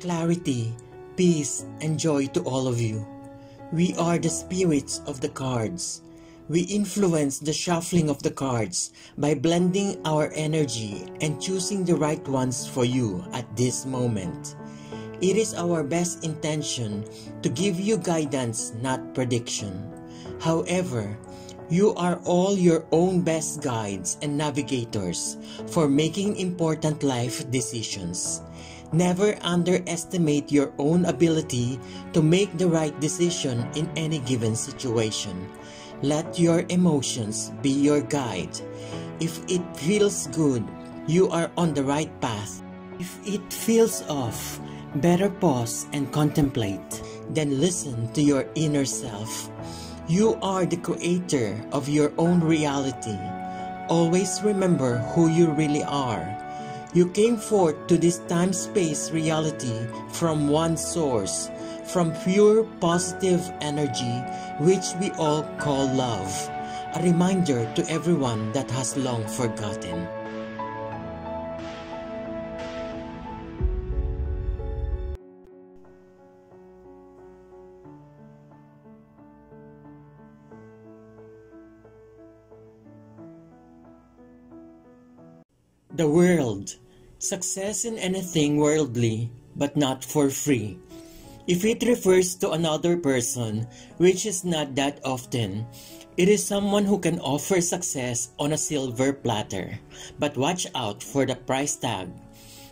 Clarity, peace, and joy to all of you. We are the spirits of the cards. We influence the shuffling of the cards by blending our energy and choosing the right ones for you at this moment. It is our best intention to give you guidance, not prediction. However, you are all your own best guides and navigators for making important life decisions. Never underestimate your own ability to make the right decision in any given situation. Let your emotions be your guide. If it feels good, you are on the right path. If it feels off, better pause and contemplate. Then listen to your inner self. You are the creator of your own reality. Always remember who you really are. You came forth to this time-space reality from one source, from pure positive energy, which we all call love. A reminder to everyone that has long forgotten. The world. Success in anything worldly, but not for free. If it refers to another person, which is not that often, it is someone who can offer success on a silver platter. But watch out for the price tag.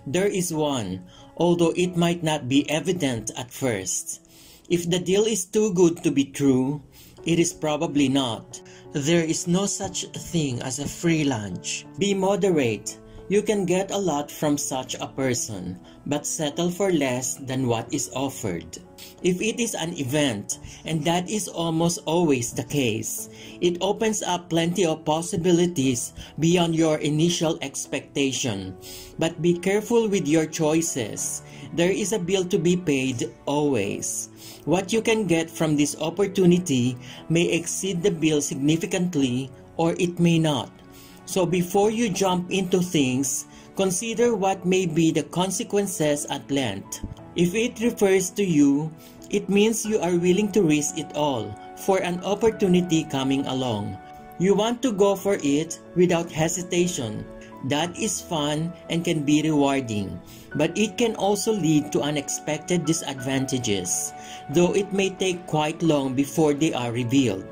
There is one, although it might not be evident at first. If the deal is too good to be true, it is probably not. There is no such thing as a free lunch. Be moderate. You can get a lot from such a person, but settle for less than what is offered. If it is an event, and that is almost always the case, it opens up plenty of possibilities beyond your initial expectation. But be careful with your choices. There is a bill to be paid always. What you can get from this opportunity may exceed the bill significantly, or it may not. So before you jump into things, consider what may be the consequences at length. If it refers to you, it means you are willing to risk it all for an opportunity coming along. You want to go for it without hesitation. That is fun and can be rewarding, but it can also lead to unexpected disadvantages, though it may take quite long before they are revealed.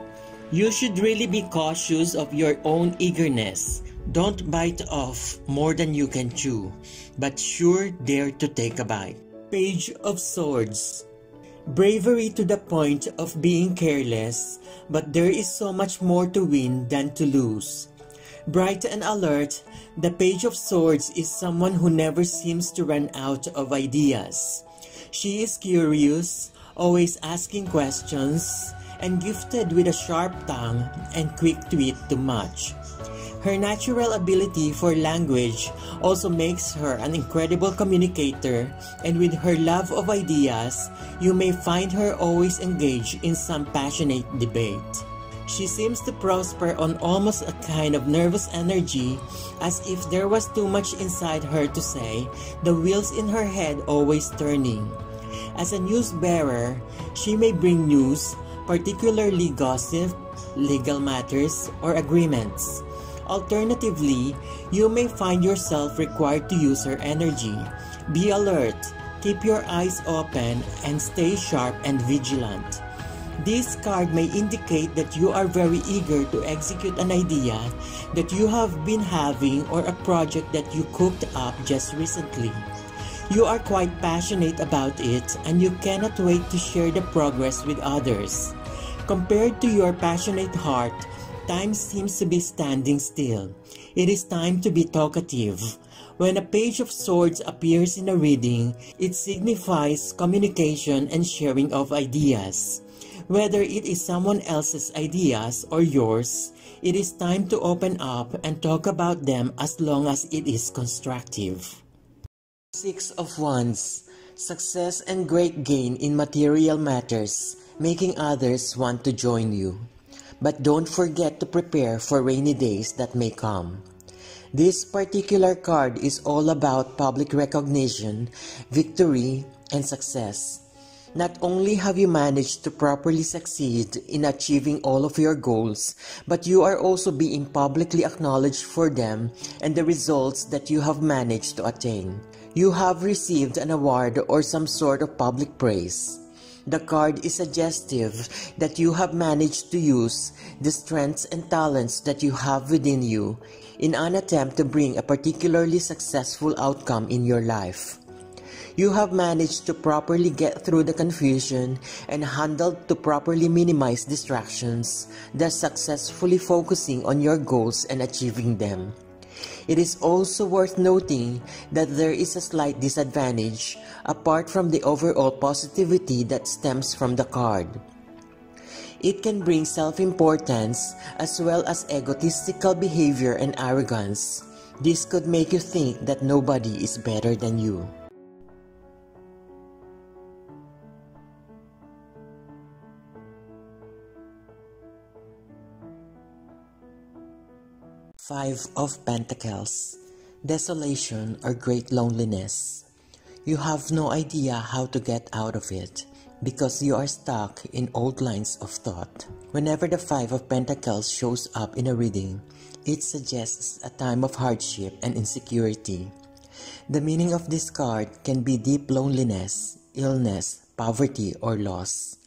You should really be cautious of your own eagerness. Don't bite off more than you can chew, but sure dare to take a bite. Page of Swords. Bravery to the point of being careless, but there is so much more to win than to lose. Bright and alert, the Page of Swords is someone who never seems to run out of ideas. She is curious, always asking questions, and gifted with a sharp tongue and quick wit to match. Her natural ability for language also makes her an incredible communicator, and with her love of ideas, you may find her always engaged in some passionate debate. She seems to prosper on almost a kind of nervous energy, as if there was too much inside her to say, the wheels in her head always turning. As a news bearer, she may bring news, particularly gossip, legal matters, or agreements. Alternatively, you may find yourself required to use her energy. Be alert, keep your eyes open, and stay sharp and vigilant. This card may indicate that you are very eager to execute an idea that you have been having or a project that you cooked up just recently. You are quite passionate about it, and you cannot wait to share the progress with others. Compared to your passionate heart, time seems to be standing still. It is time to be talkative. When a Page of Swords appears in a reading, it signifies communication and sharing of ideas. Whether it is someone else's ideas or yours, it is time to open up and talk about them as long as it is constructive. Six of Wands. Success and great gain in material matters, making others want to join you. But don't forget to prepare for rainy days that may come. This particular card is all about public recognition, victory, and success. Not only have you managed to properly succeed in achieving all of your goals, but you are also being publicly acknowledged for them and the results that you have managed to attain. You have received an award or some sort of public praise. The card is suggestive that you have managed to use the strengths and talents that you have within you in an attempt to bring a particularly successful outcome in your life. You have managed to properly get through the confusion and handled to properly minimize distractions, thus successfully focusing on your goals and achieving them. It is also worth noting that there is a slight disadvantage apart from the overall positivity that stems from the card. It can bring self-importance as well as egotistical behavior and arrogance. This could make you think that nobody is better than you. Five of Pentacles. Desolation or great loneliness. You have no idea how to get out of it because you are stuck in old lines of thought. Whenever the Five of Pentacles shows up in a reading, it suggests a time of hardship and insecurity. The meaning of this card can be deep loneliness, illness, poverty, or loss.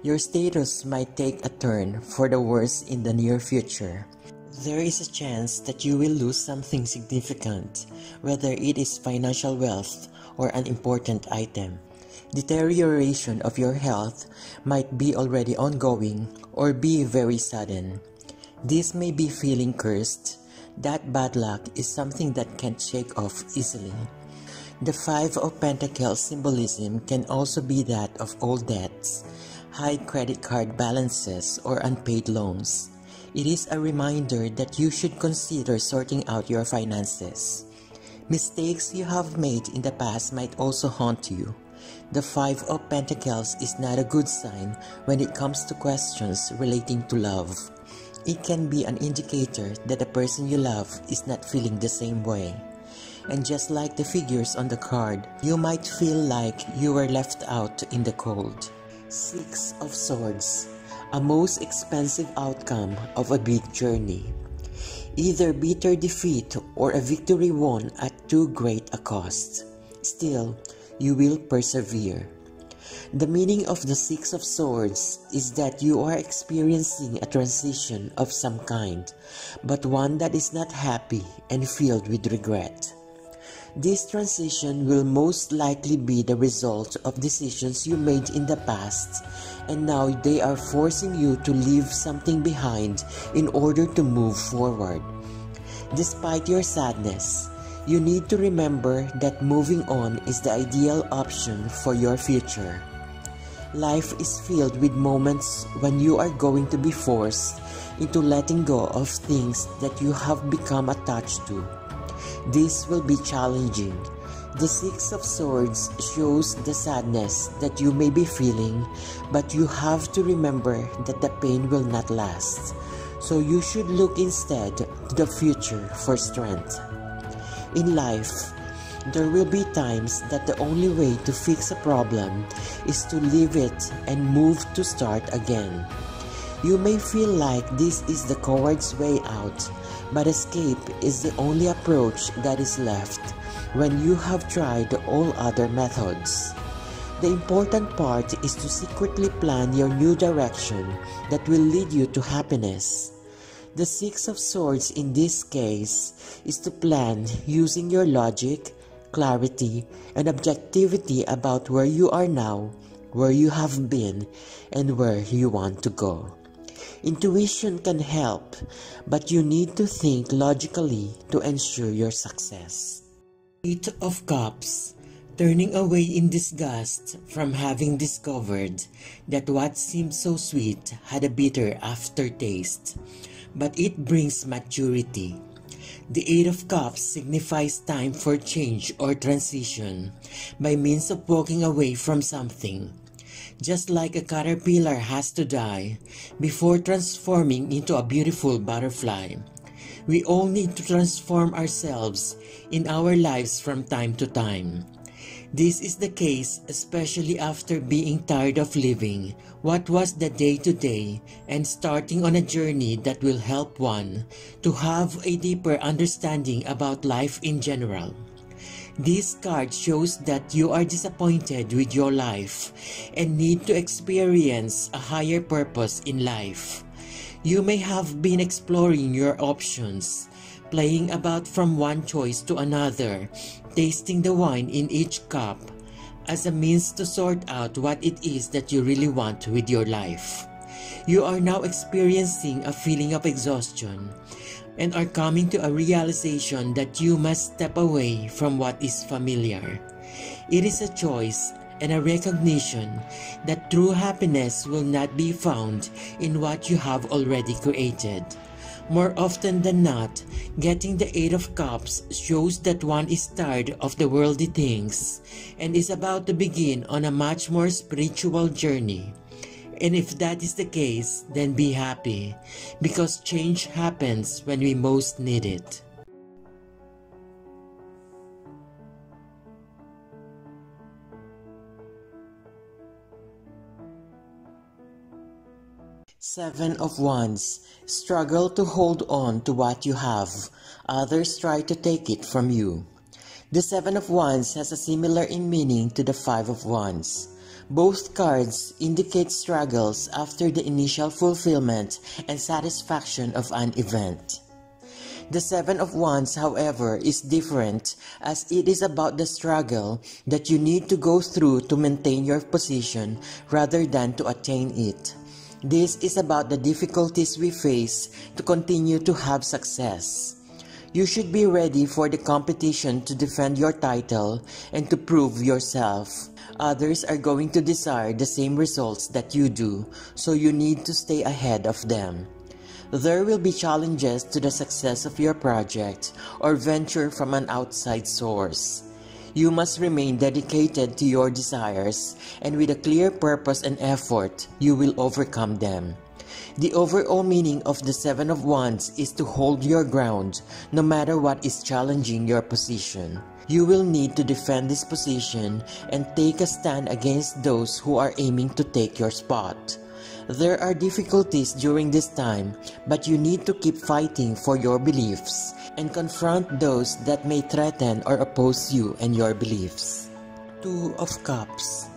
Your status might take a turn for the worse in the near future. There is a chance that you will lose something significant, whether it is financial wealth or an important item. Deterioration of your health might be already ongoing or be very sudden. This may be feeling cursed. That bad luck is something that can't shake off easily. The Five of Pentacles symbolism can also be that of old debts, high credit card balances, or unpaid loans. It is a reminder that you should consider sorting out your finances. Mistakes you have made in the past might also haunt you. The Five of Pentacles is not a good sign when it comes to questions relating to love. It can be an indicator that the person you love is not feeling the same way. And just like the figures on the card, you might feel like you were left out in the cold. Six of Swords. A most expensive outcome of a big journey. Either bitter defeat or a victory won at too great a cost. Still, you will persevere. The meaning of the Six of Swords is that you are experiencing a transition of some kind, but one that is not happy and filled with regret. This transition will most likely be the result of decisions you made in the past, and now they are forcing you to leave something behind in order to move forward. Despite your sadness, you need to remember that moving on is the ideal option for your future. Life is filled with moments when you are going to be forced into letting go of things that you have become attached to. This will be challenging. The Six of Swords shows the sadness that you may be feeling, but you have to remember that the pain will not last. So you should look instead to the future for strength. In life, there will be times that the only way to fix a problem is to leave it and move to start again. You may feel like this is the coward's way out, but escape is the only approach that is left when you have tried all other methods. The important part is to secretly plan your new direction that will lead you to happiness. The Six of Swords in this case is to plan using your logic, clarity, and objectivity about where you are now, where you have been, and where you want to go. Intuition can help, but you need to think logically to ensure your success. Eight of Cups. Turning away in disgust from having discovered that what seemed so sweet had a bitter aftertaste, but it brings maturity. The Eight of Cups signifies time for change or transition by means of walking away from something. Just like a caterpillar has to die before transforming into a beautiful butterfly, We all need to transform ourselves in our lives from time to time. This is the case especially after being tired of living what was the day-to-day and starting on a journey that will help one to have a deeper understanding about life in general. This card shows that you are disappointed with your life and need to experience a higher purpose in life. You may have been exploring your options, playing about from one choice to another, tasting the wine in each cup as a means to sort out what it is that you really want with your life. You are now experiencing a feeling of exhaustion and are coming to a realization that you must step away from what is familiar. It is a choice and a recognition that true happiness will not be found in what you have already created. More often than not, getting the Eight of Cups shows that one is tired of the worldly things and is about to begin on a much more spiritual journey. And if that is the case, then be happy, because change happens when we most need it. Seven of Wands. Struggle to hold on to what you have. Others try to take it from you. The Seven of Wands has a similar in meaning to the Five of Wands. Both cards indicate struggles after the initial fulfillment and satisfaction of an event. The Seven of Wands, however, is different as it is about the struggle that you need to go through to maintain your position rather than to attain it. This is about the difficulties we face to continue to have success. You should be ready for the competition to defend your title and to prove yourself. Others are going to desire the same results that you do, so you need to stay ahead of them. There will be challenges to the success of your project or venture from an outside source. You must remain dedicated to your desires, and with a clear purpose and effort, you will overcome them. The overall meaning of the Seven of Wands is to hold your ground no matter what is challenging your position. You will need to defend this position and take a stand against those who are aiming to take your spot. There are difficulties during this time, but you need to keep fighting for your beliefs and confront those that may threaten or oppose you and your beliefs. Two of Cups.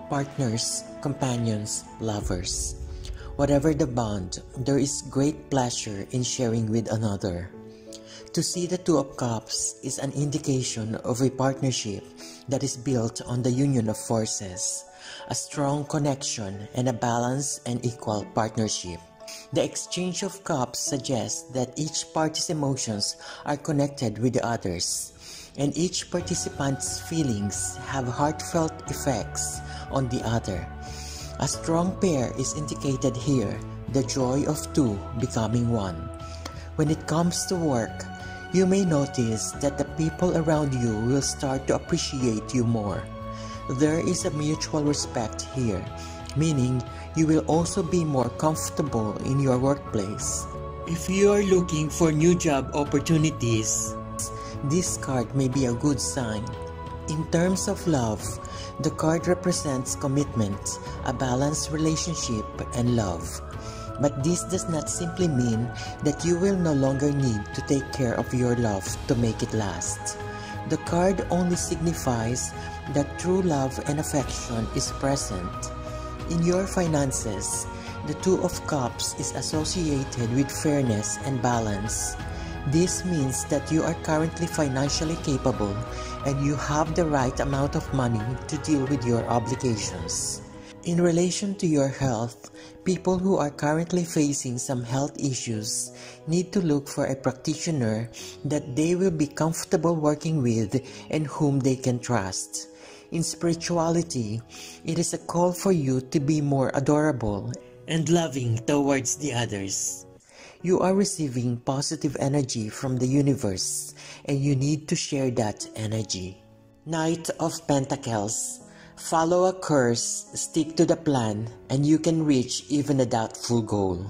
Partners, companions, lovers. Whatever the bond, there is great pleasure in sharing with another. To see the Two of Cups is an indication of a partnership that is built on the union of forces, a strong connection, and a balanced and equal partnership. The exchange of cups suggests that each party's emotions are connected with the others, and each participant's feelings have heartfelt effects on the other. A strong pair is indicated here, the joy of two becoming one. When it comes to work, you may notice that the people around you will start to appreciate you more. There is a mutual respect here, meaning you will also be more comfortable in your workplace. If you are looking for new job opportunities, this card may be a good sign. In terms of love, the card represents commitment, a balanced relationship, and love. But this does not simply mean that you will no longer need to take care of your love to make it last. The card only signifies that true love and affection is present. In your finances, the Two of Cups is associated with fairness and balance. This means that you are currently financially capable and you have the right amount of money to deal with your obligations. In relation to your health, people who are currently facing some health issues need to look for a practitioner that they will be comfortable working with and whom they can trust. In spirituality, it is a call for you to be more adorable and loving towards the others. You are receiving positive energy from the universe and you need to share that energy. Knight of Pentacles. Follow a course, stick to the plan, and you can reach even a doubtful goal.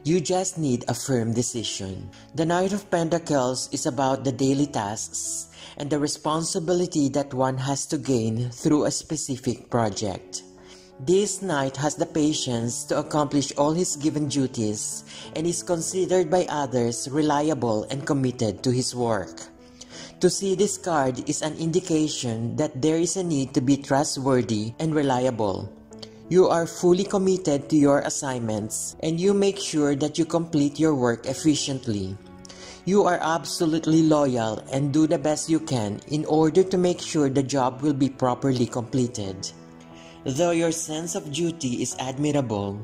You just need a firm decision. The Knight of Pentacles is about the daily tasks and the responsibility that one has to gain through a specific project. This knight has the patience to accomplish all his given duties and is considered by others reliable and committed to his work. To see this card is an indication that there is a need to be trustworthy and reliable. You are fully committed to your assignments and you make sure that you complete your work efficiently. You are absolutely loyal and do the best you can in order to make sure the job will be properly completed. Though your sense of duty is admirable,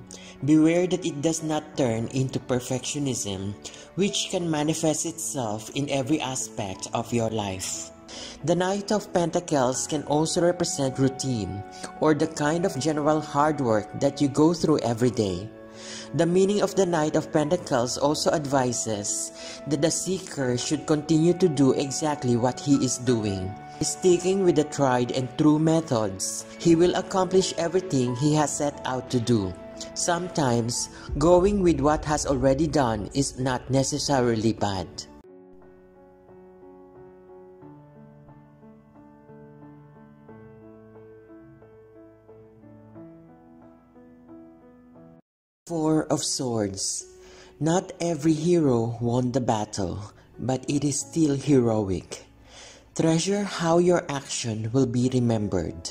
beware that it does not turn into perfectionism, which can manifest itself in every aspect of your life. The Knight of Pentacles can also represent routine, or the kind of general hard work that you go through every day. The meaning of the Knight of Pentacles also advises that the seeker should continue to do exactly what he is doing. Sticking with the tried and true methods, he will accomplish everything he has set out to do. Sometimes, going with what has already done is not necessarily bad. Four of Swords. Not every hero won the battle, but it is still heroic. Treasure how your action will be remembered.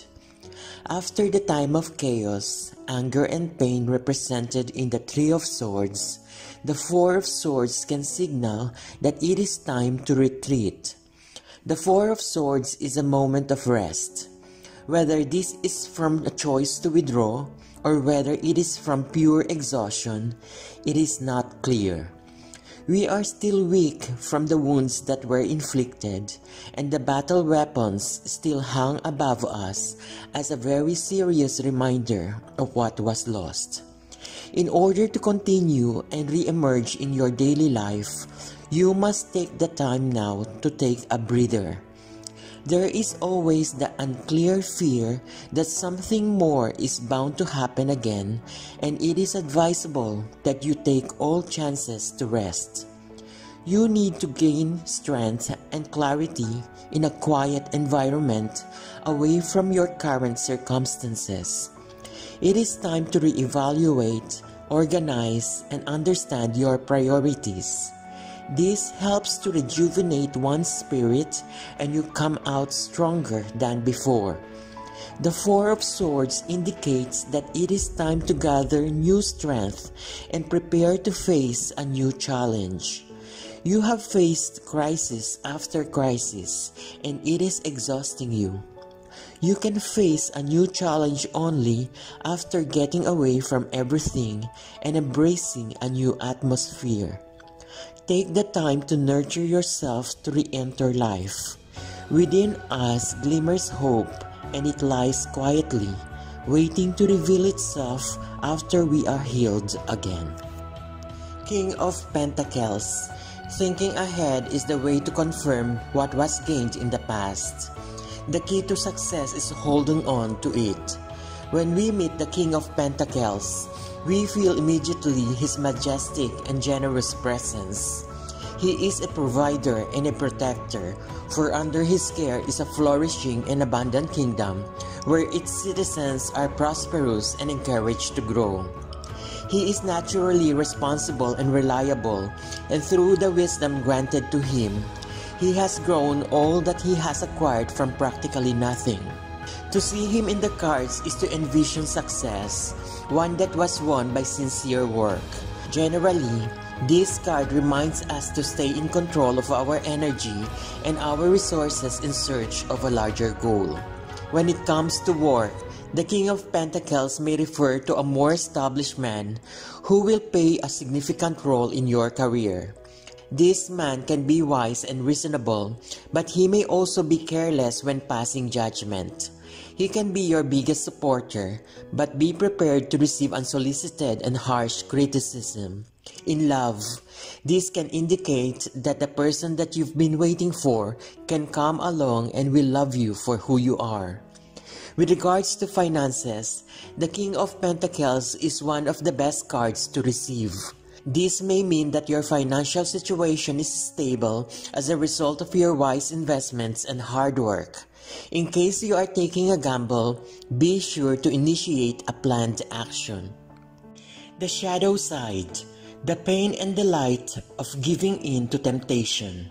After the time of chaos, anger and pain represented in the Three of Swords, the Four of Swords can signal that it is time to retreat. The Four of Swords is a moment of rest. Whether this is from a choice to withdraw or whether it is from pure exhaustion, it is not clear. We are still weak from the wounds that were inflicted, and the battle weapons still hang above us as a very serious reminder of what was lost. In order to continue and re-emerge in your daily life, you must take the time now to take a breather. There is always the unclear fear that something more is bound to happen again, and it is advisable that you take all chances to rest. You need to gain strength and clarity in a quiet environment away from your current circumstances. It is time to reevaluate, organize, and understand your priorities. This helps to rejuvenate one's spirit and you come out stronger than before. The Four of Swords indicates that it is time to gather new strength and prepare to face a new challenge. You have faced crisis after crisis and it is exhausting you. You can face a new challenge only after getting away from everything and embracing a new atmosphere. Take the time to nurture yourself to re-enter life. Within us glimmers hope, and it lies quietly, waiting to reveal itself after we are healed again. King of Pentacles. Thinking ahead is the way to confirm what was gained in the past. The key to success is holding on to it. When we meet the King of Pentacles, we feel immediately his majestic and generous presence. He is a provider and a protector, for under his care is a flourishing and abundant kingdom, where its citizens are prosperous and encouraged to grow. He is naturally responsible and reliable, and through the wisdom granted to him, he has grown all that he has acquired from practically nothing. To see him in the cards is to envision success, one that was won by sincere work. Generally, this card reminds us to stay in control of our energy and our resources in search of a larger goal. When it comes to work, the King of Pentacles may refer to a more established man who will play a significant role in your career. This man can be wise and reasonable, but he may also be careless when passing judgment. He can be your biggest supporter, but be prepared to receive unsolicited and harsh criticism. In love, this can indicate that the person that you've been waiting for can come along and will love you for who you are. With regards to finances, the King of Pentacles is one of the best cards to receive. This may mean that your financial situation is stable as a result of your wise investments and hard work. In case you are taking a gamble, be sure to initiate a planned action. The shadow side, the pain and delight of giving in to temptation.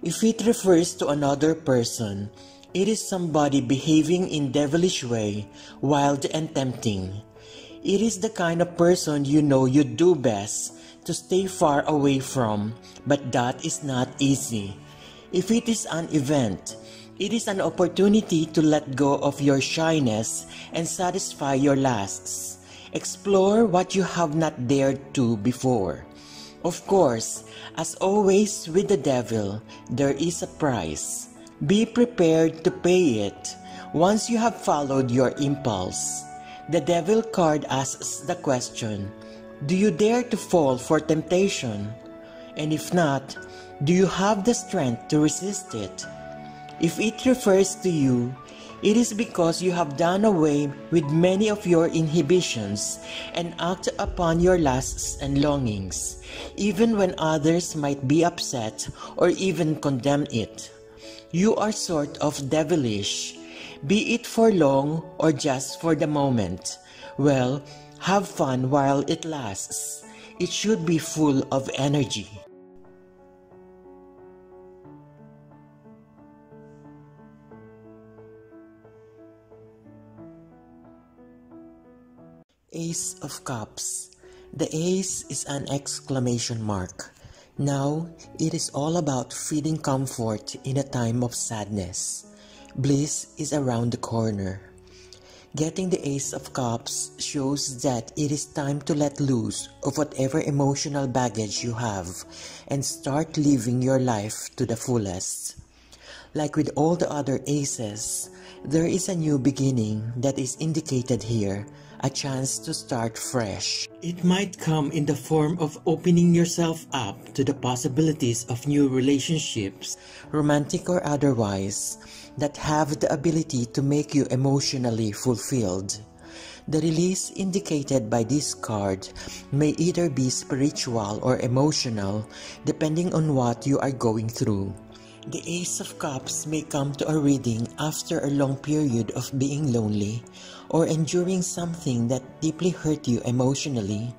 If it refers to another person, it is somebody behaving in devilish way, wild and tempting. It is the kind of person you know you do best to stay far away from, but that is not easy. If it is an event, it is an opportunity to let go of your shyness and satisfy your lusts. Explore what you have not dared to before. Of course, as always with the devil, there is a price. Be prepared to pay it once you have followed your impulse. The devil card asks the question, do you dare to fall for temptation? And if not, do you have the strength to resist it? If it refers to you, it is because you have done away with many of your inhibitions and act upon your lusts and longings, even when others might be upset or even condemn it. You are sort of devilish, be it for long or just for the moment. Well, have fun while it lasts. It should be full of energy. Ace of Cups. The ace is an exclamation mark. Now, it is all about feeding comfort in a time of sadness. Bliss is around the corner. Getting the Ace of Cups shows that it is time to let loose of whatever emotional baggage you have and start living your life to the fullest. Like with all the other aces, there is a new beginning that is indicated here, a chance to start fresh. It might come in the form of opening yourself up to the possibilities of new relationships, romantic or otherwise, that have the ability to make you emotionally fulfilled. The release indicated by this card may either be spiritual or emotional, depending on what you are going through. The Ace of Cups may come to a reading after a long period of being lonely or enduring something that deeply hurt you emotionally,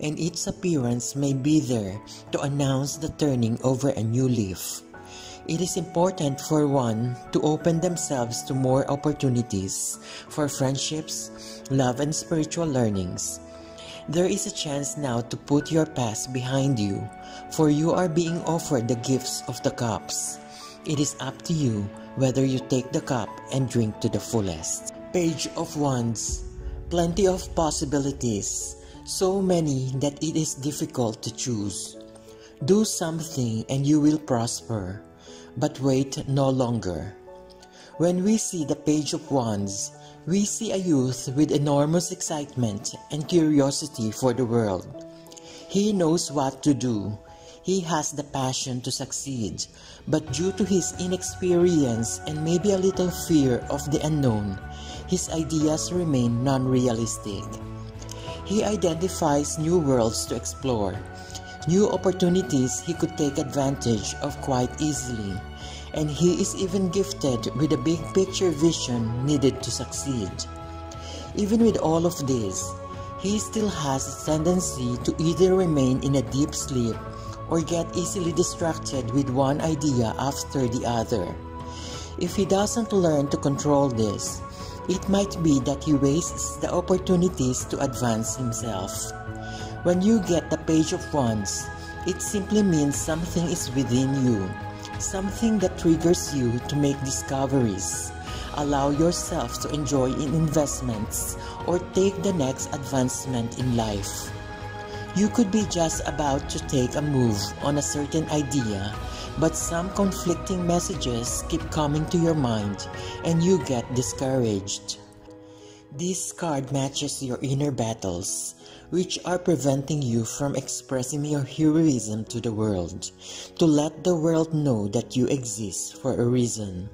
and its appearance may be there to announce the turning over a new leaf. It is important for one to open themselves to more opportunities for friendships, love, and spiritual learnings. There is a chance now to put your past behind you, for you are being offered the gifts of the cups. It is up to you whether you take the cup and drink to the fullest. Page of Wands. Plenty of possibilities, so many that it is difficult to choose. Do something and you will prosper, but wait no longer. When we see the Page of Wands, we see a youth with enormous excitement and curiosity for the world. He knows what to do. He has the passion to succeed, but due to his inexperience and maybe a little fear of the unknown, his ideas remain non-realistic. He identifies new worlds to explore, new opportunities he could take advantage of quite easily, and he is even gifted with a big picture vision needed to succeed. Even with all of this, he still has a tendency to either remain in a deep sleep or get easily distracted with one idea after the other. If he doesn't learn to control this, it might be that he wastes the opportunities to advance himself. When you get the Page of Wands, it simply means something is within you, something that triggers you to make discoveries, allow yourself to enjoy in investments, or take the next advancement in life. You could be just about to take a move on a certain idea, but some conflicting messages keep coming to your mind and you get discouraged. This card matches your inner battles, which are preventing you from expressing your heroism to the world, to let the world know that you exist for a reason.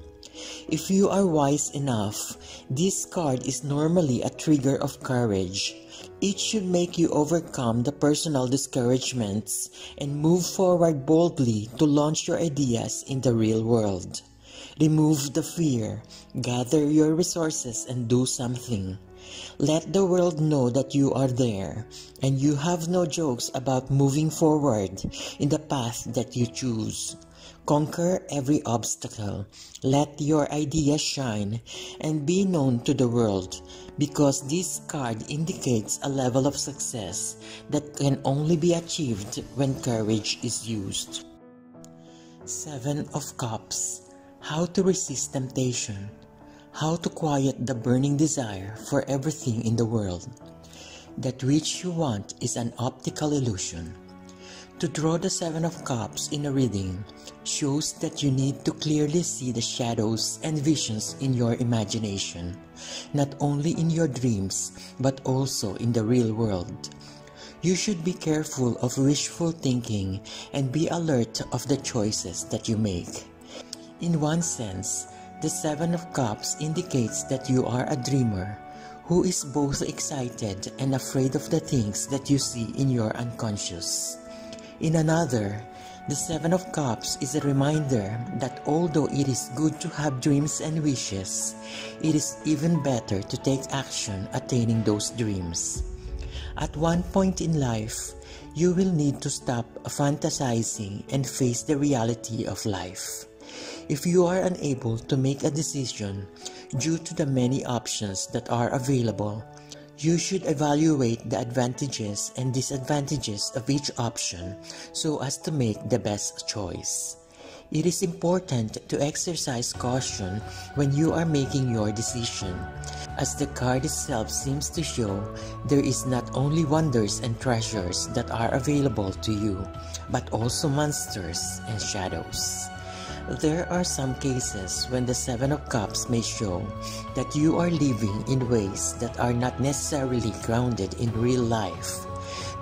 If you are wise enough, this card is normally a trigger of courage. It should make you overcome the personal discouragements and move forward boldly to launch your ideas in the real world. Remove the fear, gather your resources and do something. Let the world know that you are there and you have no jokes about moving forward in the path that you choose. Conquer every obstacle, let your ideas shine, and be known to the world, because this card indicates a level of success that can only be achieved when courage is used. 7 of Cups. How to resist temptation. How to quiet the burning desire for everything in the world. That which you want is an optical illusion. To draw the 7 of Cups in a reading shows that you need to clearly see the shadows and visions in your imagination, not only in your dreams but also in the real world. You should be careful of wishful thinking and be alert of the choices that you make. In one sense, the 7 of Cups indicates that you are a dreamer who is both excited and afraid of the things that you see in your unconscious. In another, the 7 of Cups is a reminder that although it is good to have dreams and wishes, it is even better to take action attaining those dreams. At one point in life, you will need to stop fantasizing and face the reality of life. If you are unable to make a decision due to the many options that are available, you should evaluate the advantages and disadvantages of each option so as to make the best choice. It is important to exercise caution when you are making your decision, as the card itself seems to show there is not only wonders and treasures that are available to you, but also monsters and shadows. There are some cases when the 7 of Cups may show that you are living in ways that are not necessarily grounded in real life,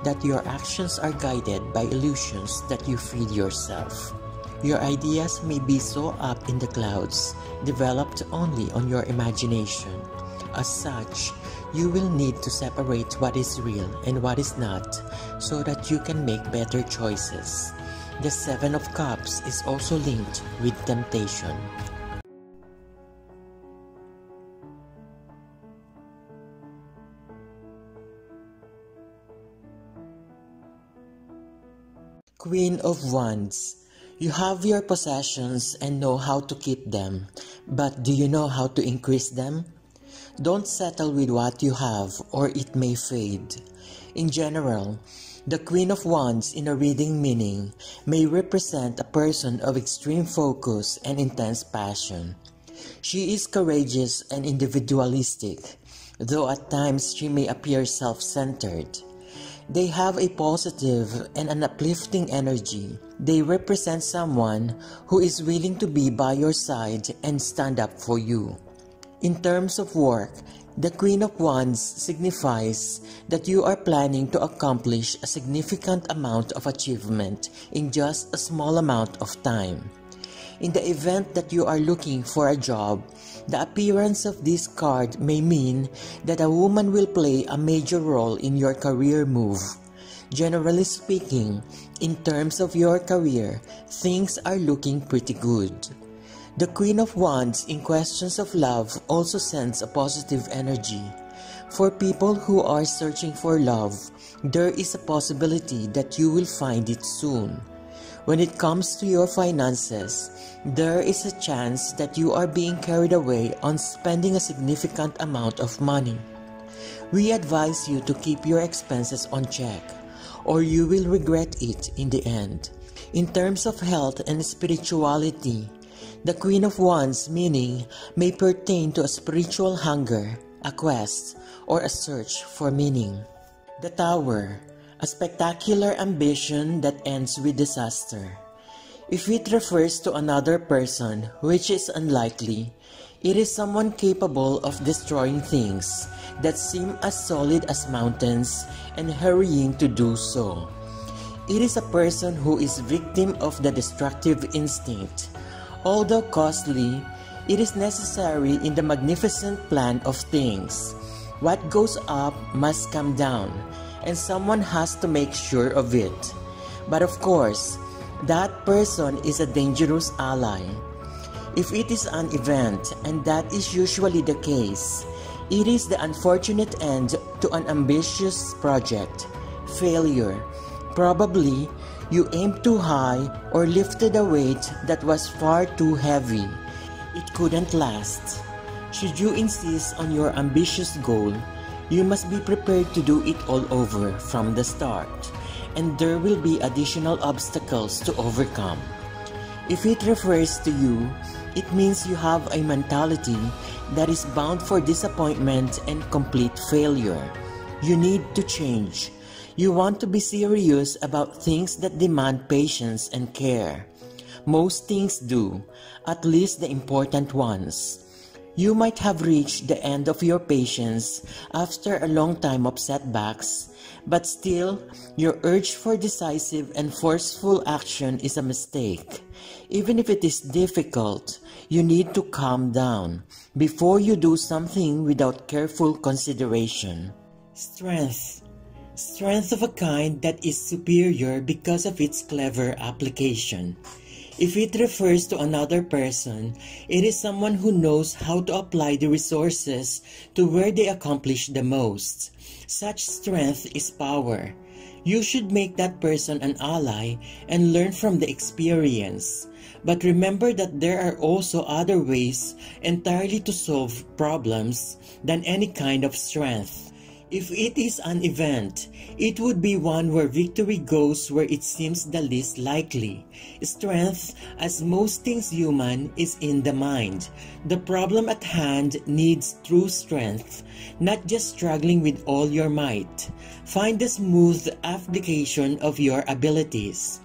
that your actions are guided by illusions that you feed yourself. Your ideas may be so up in the clouds, developed only on your imagination. As such, you will need to separate what is real and what is not so that you can make better choices. The 7 of Cups is also linked with temptation. Queen of Wands. You have your possessions and know how to keep them, but do you know how to increase them? Don't settle with what you have or it may fade. In general, the Queen of Wands in a reading meaning may represent a person of extreme focus and intense passion. She is courageous and individualistic, though at times she may appear self-centered. They have a positive and an uplifting energy. They represent someone who is willing to be by your side and stand up for you. In terms of work, the Queen of Wands signifies that you are planning to accomplish a significant amount of achievement in just a small amount of time. In the event that you are looking for a job, the appearance of this card may mean that a woman will play a major role in your career move. Generally speaking, in terms of your career, things are looking pretty good. The Queen of Wands in questions of love also sends a positive energy. For people who are searching for love, there is a possibility that you will find it soon. When it comes to your finances, there is a chance that you are being carried away on spending a significant amount of money. We advise you to keep your expenses on check, or you will regret it in the end. In terms of health and spirituality, the Queen of Wands meaning may pertain to a spiritual hunger, a quest, or a search for meaning. The Tower, a spectacular ambition that ends with disaster. If it refers to another person, which is unlikely, it is someone capable of destroying things that seem as solid as mountains and hurrying to do so. It is a person who is victim of the destructive instinct. Although costly, It is necessary in the magnificent plan of things. What goes up must come down, and someone has to make sure of it. But of course, that person is a dangerous ally. If it is an event, and that is usually the case, it is the unfortunate end to an ambitious project. Failure. Probably, you aimed too high or lifted a weight that was far too heavy. It couldn't last. Should you insist on your ambitious goal, you must be prepared to do it all over from the start, and there will be additional obstacles to overcome. If it refers to you, it means you have a mentality that is bound for disappointment and complete failure. You need to change. You want to be serious about things that demand patience and care. Most things do, at least the important ones. You might have reached the end of your patience after a long time of setbacks, but still, your urge for decisive and forceful action is a mistake. Even if it is difficult, you need to calm down before you do something without careful consideration. Strength. Strength of a kind that is superior because of its clever application. If it refers to another person, it is someone who knows how to apply the resources to where they accomplish the most. Such strength is power. You should make that person an ally and learn from the experience. But remember that there are also other ways entirely to solve problems than any kind of strength. If it is an event, it would be one where victory goes where it seems the least likely. Strength, as most things human, is in the mind. The problem at hand needs true strength, not just struggling with all your might. Find the smooth application of your abilities.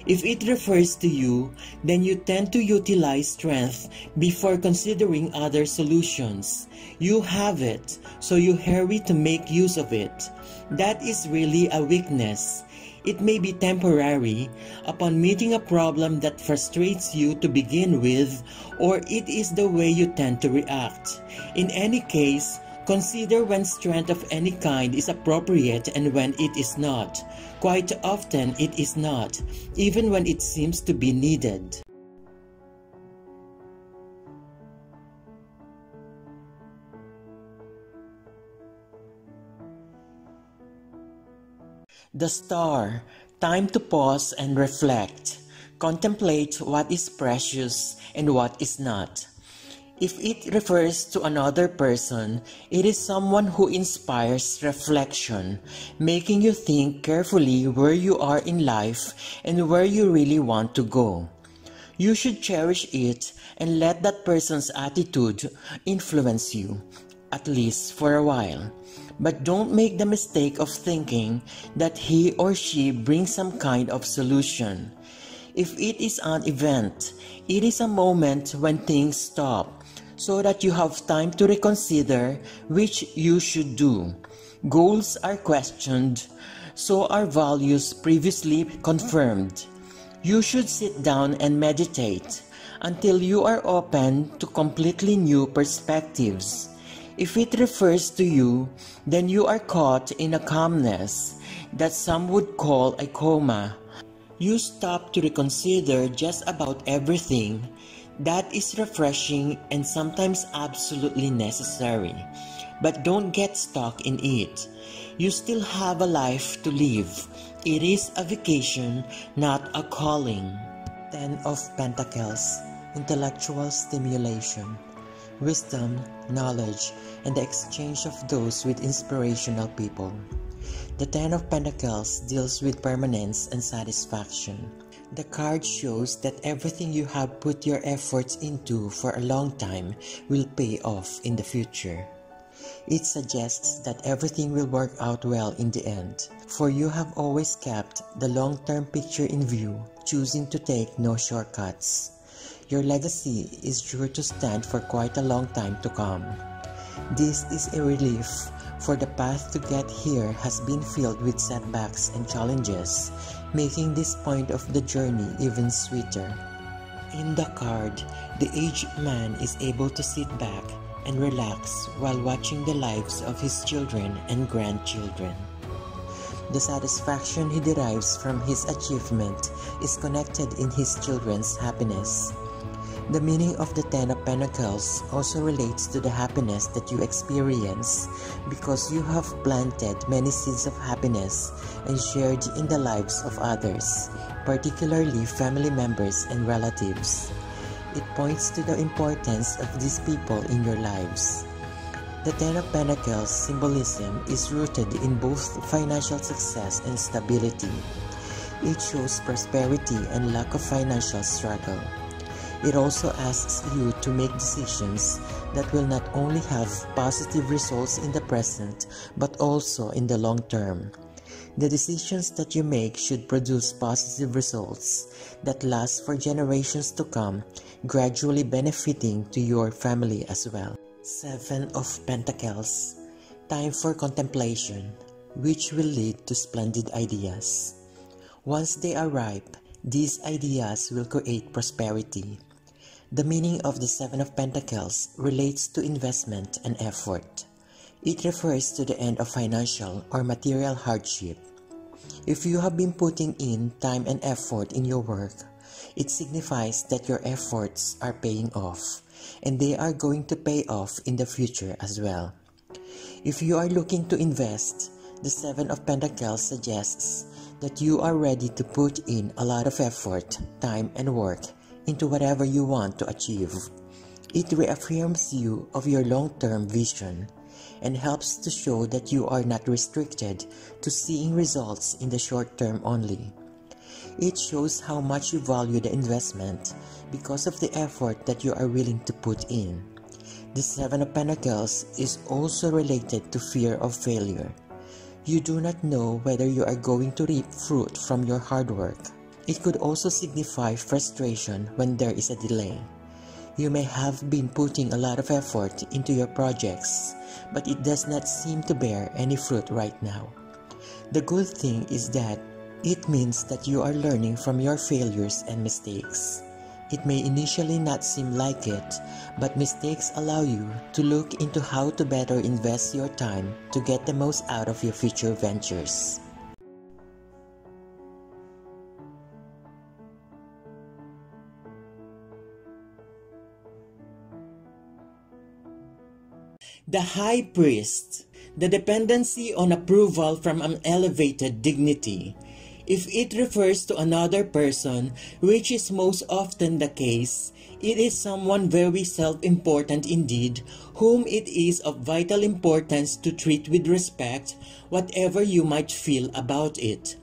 If it refers to you, then you tend to utilize strength before considering other solutions. You have it, so you hurry to make use of it. That is really a weakness. It may be temporary upon meeting a problem that frustrates you to begin with, or it is the way you tend to react. In any case, consider when strength of any kind is appropriate and when it is not. Quite often it is not, even when it seems to be needed. The Star. Time to pause and reflect. Contemplate what is precious and what is not. If it refers to another person, it is someone who inspires reflection, making you think carefully where you are in life and where you really want to go. You should cherish it and let that person's attitude influence you, at least for a while. But don't make the mistake of thinking that he or she brings some kind of solution. If it is an event, it is a moment when things stop, so that you have time to reconsider which you should do. Goals are questioned, so are values previously confirmed. You should sit down and meditate until you are open to completely new perspectives. If it refers to you, then you are caught in a calmness that some would call a coma. You stop to reconsider just about everything. That is refreshing and sometimes absolutely necessary. But don't get stuck in it. You still have a life to live. It is a vacation, not a calling. 10 of Pentacles. Intellectual stimulation. Wisdom, knowledge, and the exchange of those with inspirational people. The 10 of Pentacles deals with permanence and satisfaction. The card shows that everything you have put your efforts into for a long time will pay off in the future. It suggests that everything will work out well in the end, for you have always kept the long-term picture in view, choosing to take no shortcuts. Your legacy is sure to stand for quite a long time to come. This is a relief, for the path to get here has been filled with setbacks and challenges, making this point of the journey even sweeter. In the card, the aged man is able to sit back and relax while watching the lives of his children and grandchildren. The satisfaction he derives from his achievement is connected in his children's happiness. The meaning of the Ten of Pentacles also relates to the happiness that you experience because you have planted many seeds of happiness and shared in the lives of others, particularly family members and relatives. It points to the importance of these people in your lives. The Ten of Pentacles symbolism is rooted in both financial success and stability. It shows prosperity and lack of financial struggle. It also asks you to make decisions that will not only have positive results in the present but also in the long term. The decisions that you make should produce positive results that last for generations to come, gradually benefiting to your family as well. Seven of Pentacles, time for contemplation, which will lead to splendid ideas. Once they are ripe, these ideas will create prosperity. The meaning of the Seven of Pentacles relates to investment and effort. It refers to the end of financial or material hardship. If you have been putting in time and effort in your work, it signifies that your efforts are paying off, and they are going to pay off in the future as well. If you are looking to invest, the Seven of Pentacles suggests that you are ready to put in a lot of effort, time, and work into whatever you want to achieve. It reaffirms you of your long-term vision and helps to show that you are not restricted to seeing results in the short term only. It shows how much you value the investment because of the effort that you are willing to put in. The Seven of Pentacles is also related to fear of failure. You do not know whether you are going to reap fruit from your hard work. It could also signify frustration when there is a delay. You may have been putting a lot of effort into your projects, but it does not seem to bear any fruit right now. The good thing is that it means that you are learning from your failures and mistakes. It may initially not seem like it, but mistakes allow you to look into how to better invest your time to get the most out of your future ventures. The High Priest, the dependency on approval from an elevated dignity. If it refers to another person, which is most often the case, it is someone very self-important indeed, whom it is of vital importance to treat with respect, whatever you might feel about it.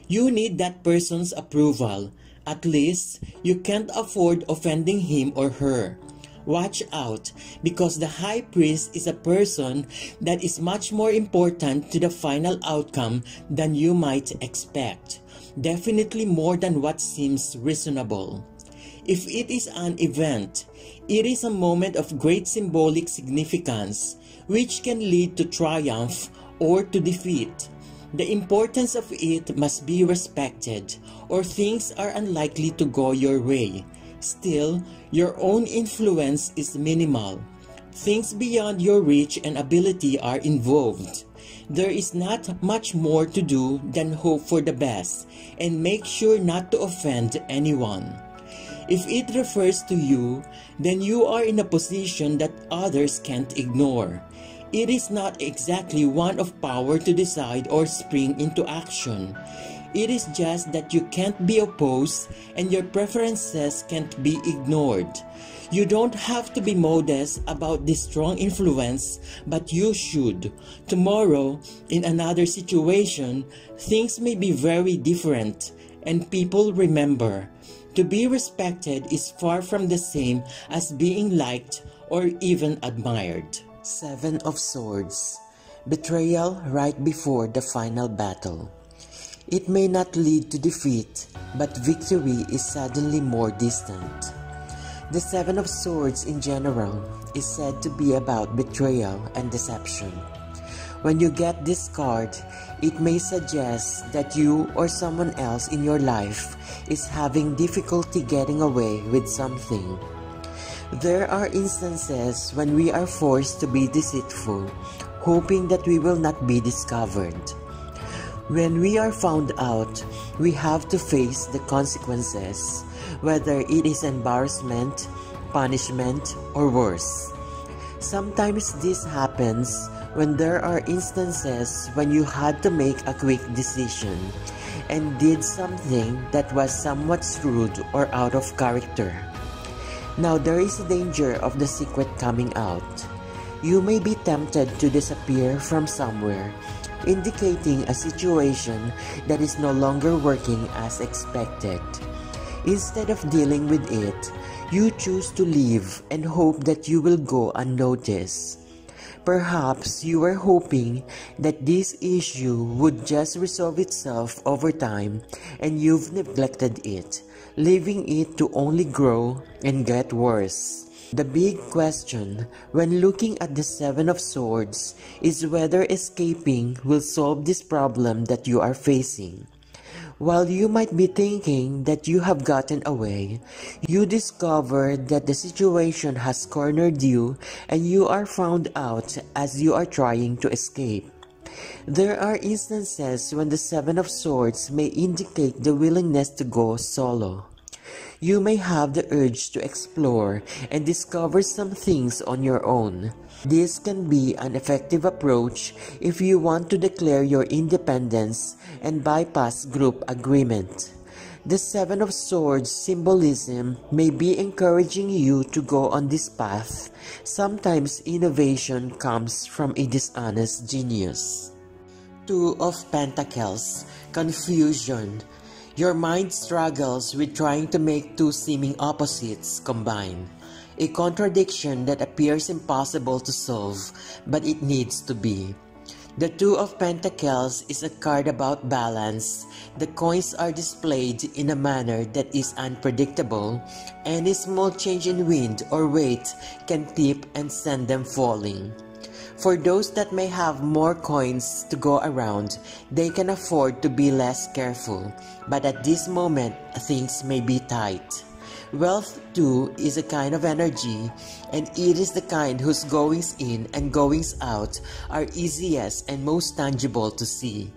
You need that person's approval. At least, you can't afford offending him or her. Watch out, because the High Priest is a person that is much more important to the final outcome than you might expect. Definitely more than what seems reasonable. If it is an event, it is a moment of great symbolic significance, which can lead to triumph or to defeat. The importance of it must be respected, or things are unlikely to go your way. Still, your own influence is minimal. Things beyond your reach and ability are involved. There is not much more to do than hope for the best and make sure not to offend anyone. If it refers to you, then you are in a position that others can't ignore. It is not exactly one of power to decide or spring into action. It is just that you can't be opposed and your preferences can't be ignored. You don't have to be modest about this strong influence, but you should. Tomorrow, in another situation, things may be very different, and people remember. To be respected is far from the same as being liked or even admired. Seven of Swords, betrayal right before the final battle. It may not lead to defeat, but victory is suddenly more distant. The Seven of Swords in general is said to be about betrayal and deception. When you get this card, it may suggest that you or someone else in your life is having difficulty getting away with something. There are instances when we are forced to be deceitful, hoping that we will not be discovered. When we are found out, we have to face the consequences, whether it is embarrassment, punishment, or worse. Sometimes this happens when there are instances when you had to make a quick decision and did something that was somewhat rude or out of character. Now there is a danger of the secret coming out. You may be tempted to disappear from somewhere, indicating a situation that is no longer working as expected. Instead of dealing with it, you choose to leave and hope that you will go unnoticed. Perhaps you were hoping that this issue would just resolve itself over time and you've neglected it, leaving it to only grow and get worse. The big question when looking at the Seven of Swords is whether escaping will solve this problem that you are facing. While you might be thinking that you have gotten away, you discover that the situation has cornered you and you are found out as you are trying to escape. There are instances when the Seven of Swords may indicate the willingness to go solo. You may have the urge to explore and discover some things on your own. This can be an effective approach if you want to declare your independence and bypass group agreement. The Seven of Swords symbolism may be encouraging you to go on this path. Sometimes innovation comes from a dishonest genius. Two of Pentacles, confusion. Your mind struggles with trying to make two seeming opposites combine. A contradiction that appears impossible to solve, but it needs to be. The Two of Pentacles is a card about balance. The coins are displayed in a manner that is unpredictable. Any small change in wind or weight can tip and send them falling. For those that may have more coins to go around, they can afford to be less careful, but at this moment, things may be tight. Wealth too is a kind of energy, and it is the kind whose goings in and goings out are easiest and most tangible to see.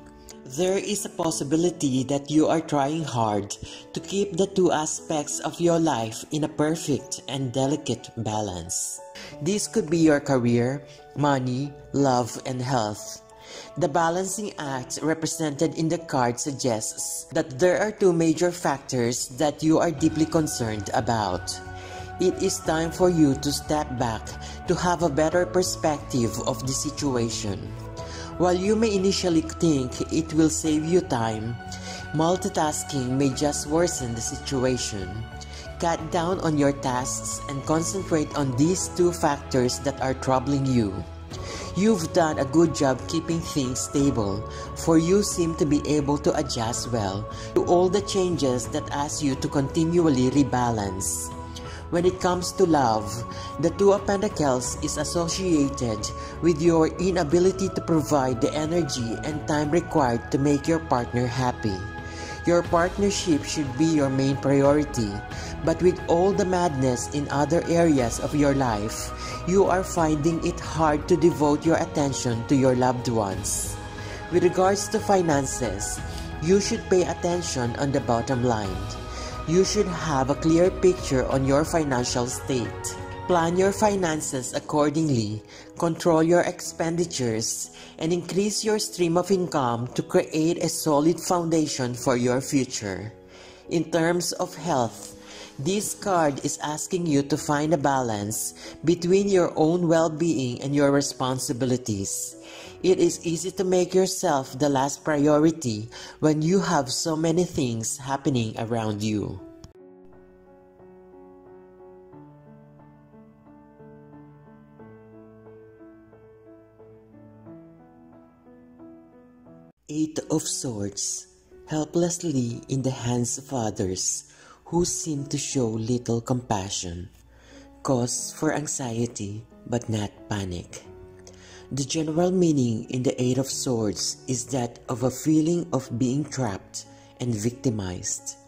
There is a possibility that you are trying hard to keep the two aspects of your life in a perfect and delicate balance. This could be your career, money, love, and health. The balancing act represented in the card suggests that there are two major factors that you are deeply concerned about. It is time for you to step back to have a better perspective of the situation. While you may initially think it will save you time, multitasking may just worsen the situation. Cut down on your tasks and concentrate on these two factors that are troubling you. You've done a good job keeping things stable, for you seem to be able to adjust well to all the changes that ask you to continually rebalance. When it comes to love, the Two of Pentacles is associated with your inability to provide the energy and time required to make your partner happy. Your partnership should be your main priority, but with all the madness in other areas of your life, you are finding it hard to devote your attention to your loved ones. With regards to finances, you should pay attention on the bottom line. You should have a clear picture on your financial state. Plan your finances accordingly, control your expenditures, and increase your stream of income to create a solid foundation for your future. In terms of health, this card is asking you to find a balance between your own well-being and your responsibilities. It is easy to make yourself the last priority when you have so many things happening around you. Eight of Swords, helplessly in the hands of others who seem to show little compassion, cause for anxiety but not panic. The general meaning in the Eight of Swords is that of a feeling of being trapped and victimized.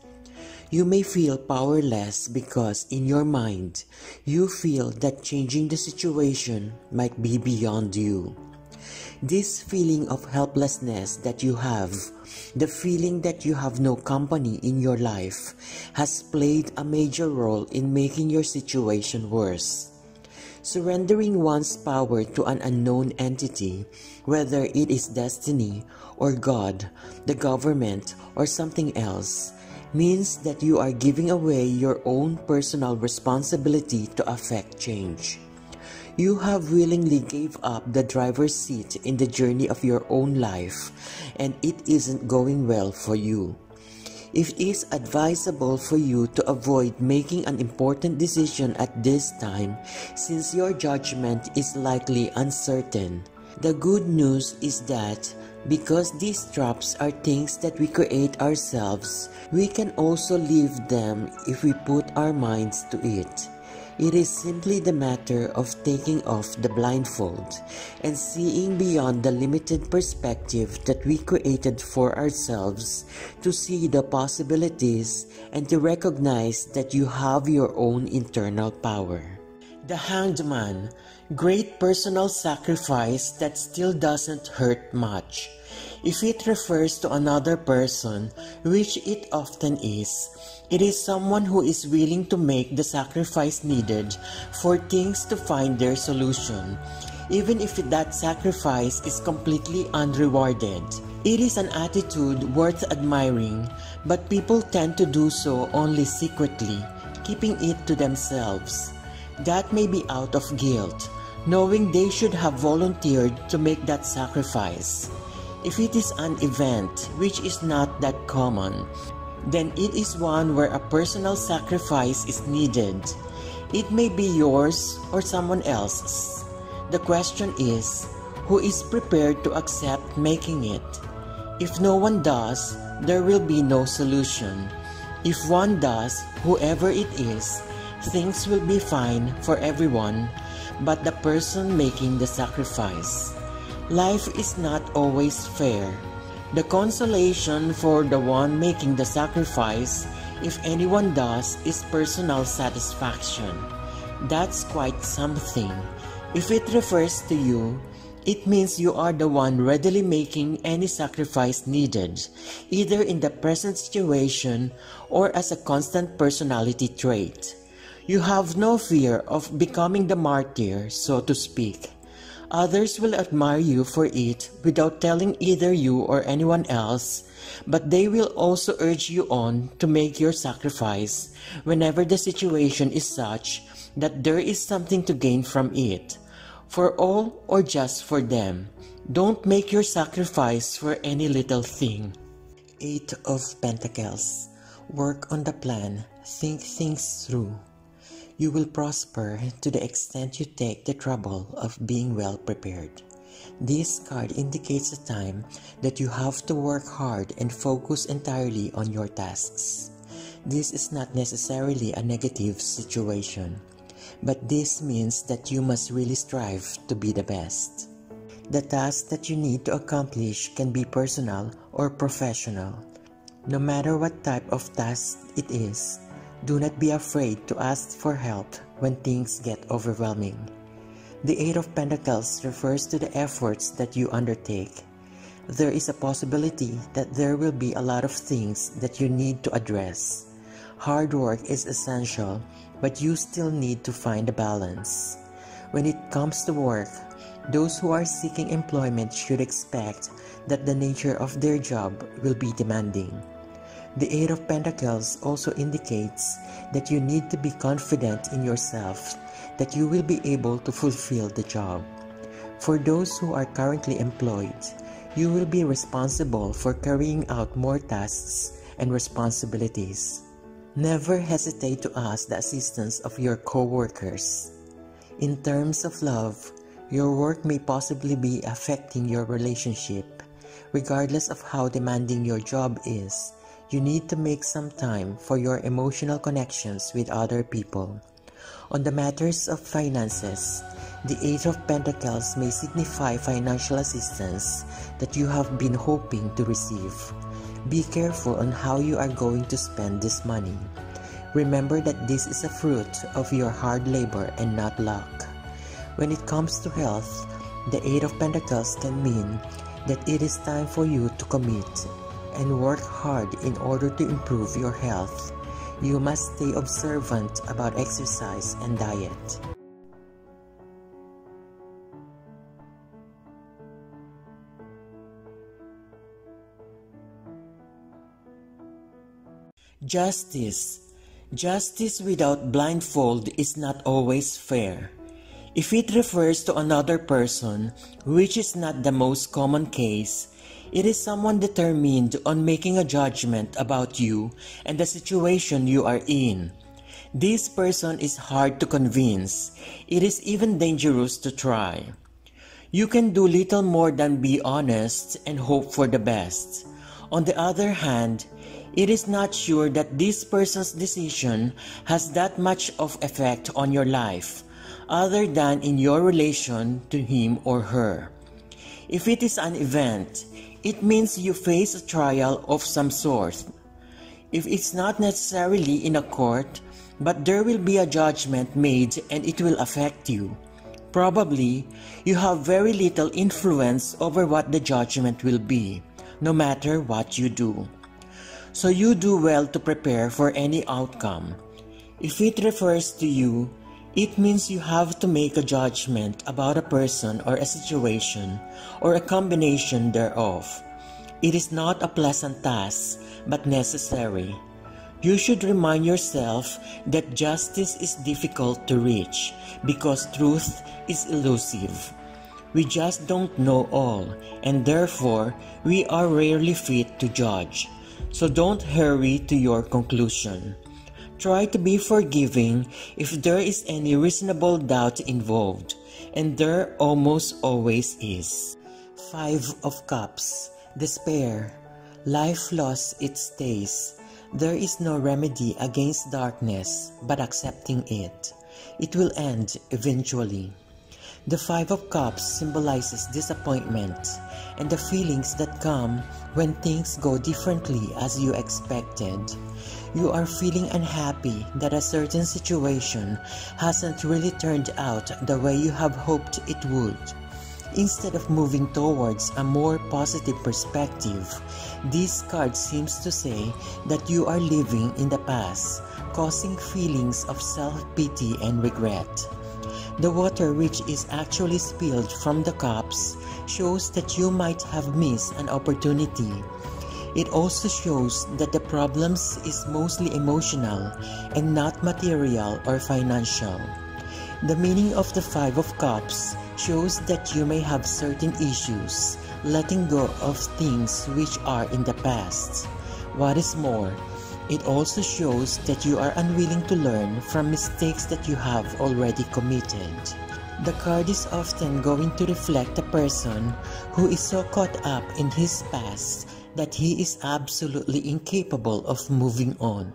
You may feel powerless because in your mind, you feel that changing the situation might be beyond you. This feeling of helplessness that you have, the feeling that you have no company in your life, has played a major role in making your situation worse. Surrendering one's power to an unknown entity, whether it is destiny or God, the government, or something else, means that you are giving away your own personal responsibility to affect change. You have willingly gave up the driver's seat in the journey of your own life, and it isn't going well for you. It is advisable for you to avoid making an important decision at this time, since your judgment is likely uncertain. The good news is that because these traps are things that we create ourselves, we can also leave them if we put our minds to it. It is simply the matter of taking off the blindfold and seeing beyond the limited perspective that we created for ourselves to see the possibilities and to recognize that you have your own internal power. The Hanged Man, great personal sacrifice that still doesn't hurt much. If it refers to another person, which it often is, it is someone who is willing to make the sacrifice needed for things to find their solution, even if that sacrifice is completely unrewarded. It is an attitude worth admiring, but people tend to do so only secretly, keeping it to themselves. That may be out of guilt, knowing they should have volunteered to make that sacrifice. If it is an event which is not that common, then it is one where a personal sacrifice is needed. It may be yours or someone else's. The question is, who is prepared to accept making it? If no one does, there will be no solution. If one does, whoever it is, things will be fine for everyone but the person making the sacrifice. Life is not always fair. The consolation for the one making the sacrifice, if anyone does, is personal satisfaction. That's quite something. If it refers to you, it means you are the one readily making any sacrifice needed, either in the present situation or as a constant personality trait. You have no fear of becoming the martyr, so to speak. Others will admire you for it without telling either you or anyone else, but they will also urge you on to make your sacrifice whenever the situation is such that there is something to gain from it. For all or just for them, don't make your sacrifice for any little thing. Eight of Pentacles. Work on the plan. Think things through. You will prosper to the extent you take the trouble of being well prepared. This card indicates a time that you have to work hard and focus entirely on your tasks. This is not necessarily a negative situation, but this means that you must really strive to be the best. The task that you need to accomplish can be personal or professional. No matter what type of task it is, do not be afraid to ask for help when things get overwhelming. The Eight of Pentacles refers to the efforts that you undertake. There is a possibility that there will be a lot of things that you need to address. Hard work is essential, but you still need to find a balance. When it comes to work, those who are seeking employment should expect that the nature of their job will be demanding. The Eight of Pentacles also indicates that you need to be confident in yourself that you will be able to fulfill the job. For those who are currently employed, you will be responsible for carrying out more tasks and responsibilities. Never hesitate to ask the assistance of your co-workers. In terms of love, your work may possibly be affecting your relationship. Regardless of how demanding your job is, you need to make some time for your emotional connections with other people. On the matters of finances, the Eight of Pentacles may signify financial assistance that you have been hoping to receive. Be careful on how you are going to spend this money. Remember that this is a fruit of your hard labor and not luck. When it comes to health, the Eight of Pentacles can mean that it is time for you to commit and work hard in order to improve your health. You must stay observant about exercise and diet. Justice. Justice without blindfold is not always fair. If it refers to another person, which is not the most common case, it is someone determined on making a judgment about you and the situation you are in. This person is hard to convince. It is even dangerous to try. You can do little more than be honest and hope for the best. On the other hand, it is not sure that this person's decision has that much of effect on your life, other than in your relation to him or her. If it is an event, it means you face a trial of some sort. If it's not necessarily in a court, but there will be a judgment made and it will affect you. Probably, you have very little influence over what the judgment will be, no matter what you do. So you do well to prepare for any outcome. If it refers to you, it means you have to make a judgment about a person or a situation or a combination thereof. It is not a pleasant task, but necessary. You should remind yourself that justice is difficult to reach because truth is elusive. We just don't know all, and therefore we are rarely fit to judge. So don't hurry to your conclusion. Try to be forgiving if there is any reasonable doubt involved, and there almost always is. Five of Cups. Despair. Life lost its taste. There is no remedy against darkness but accepting it. It will end eventually. The Five of Cups symbolizes disappointment and the feelings that come when things go differently as you expected. You are feeling unhappy that a certain situation hasn't really turned out the way you have hoped it would. Instead of moving towards a more positive perspective, this card seems to say that you are living in the past, causing feelings of self-pity and regret. The water which is actually spilled from the cups shows that you might have missed an opportunity. It also shows that the problems is mostly emotional and not material or financial. The meaning of the Five of Cups shows that you may have certain issues, letting go of things which are in the past. What is more, it also shows that you are unwilling to learn from mistakes that you have already committed. The card is often going to reflect a person who is so caught up in his past that he is absolutely incapable of moving on.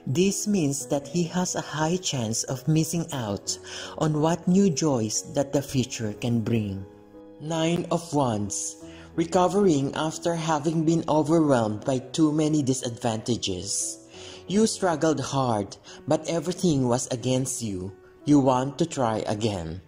This means that he has a high chance of missing out on what new joys that the future can bring. Nine of Wands. Recovering after having been overwhelmed by too many disadvantages. You struggled hard, but everything was against you. You want to try again.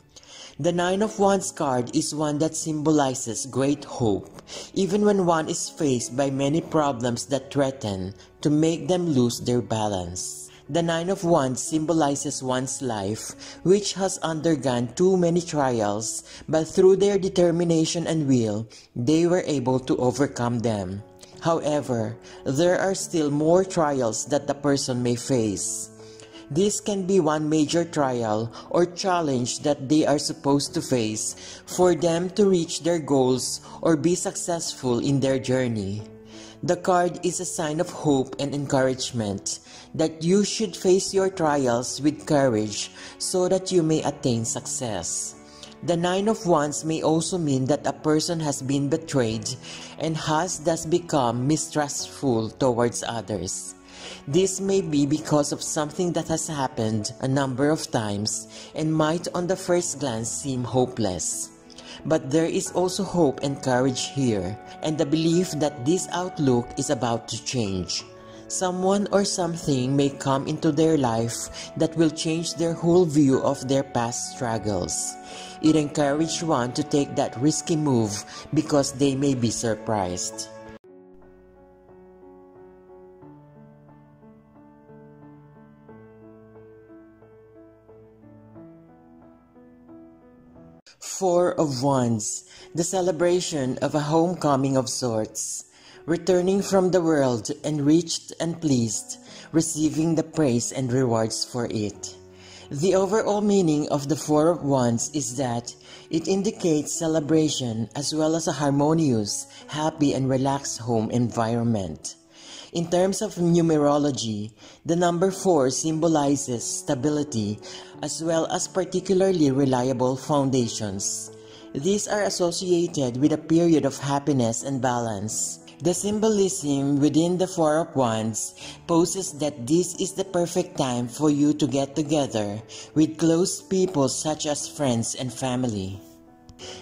The Nine of Wands card is one that symbolizes great hope, even when one is faced by many problems that threaten to make them lose their balance. The Nine of Wands symbolizes one's life, which has undergone too many trials, but through their determination and will, they were able to overcome them. However, there are still more trials that the person may face. This can be one major trial or challenge that they are supposed to face for them to reach their goals or be successful in their journey. The card is a sign of hope and encouragement that you should face your trials with courage so that you may attain success. The Nine of Wands may also mean that a person has been betrayed and has thus become mistrustful towards others. This may be because of something that has happened a number of times and might on the first glance seem hopeless. But there is also hope and courage here, and the belief that this outlook is about to change. Someone or something may come into their life that will change their whole view of their past struggles. It encourages one to take that risky move because they may be surprised. Four of Wands, the celebration of a homecoming of sorts. Returning from the world enriched and pleased, receiving the praise and rewards for it. The overall meaning of the Four of Wands is that it indicates celebration as well as a harmonious, happy and relaxed home environment. In terms of numerology, the number 4 symbolizes stability as well as particularly reliable foundations. These are associated with a period of happiness and balance. The symbolism within the Four of Wands poses that this is the perfect time for you to get together with close people such as friends and family.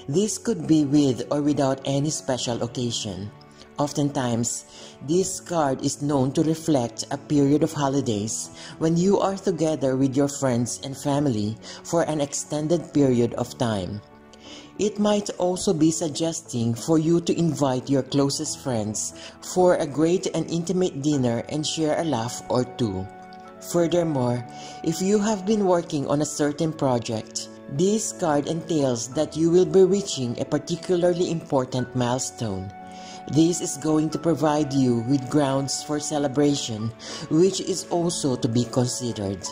This could be with or without any special occasion. Oftentimes, this card is known to reflect a period of holidays when you are together with your friends and family for an extended period of time. It might also be suggesting for you to invite your closest friends for a great and intimate dinner and share a laugh or two. Furthermore, if you have been working on a certain project, this card entails that you will be reaching a particularly important milestone. This is going to provide you with grounds for celebration, which is also to be considered.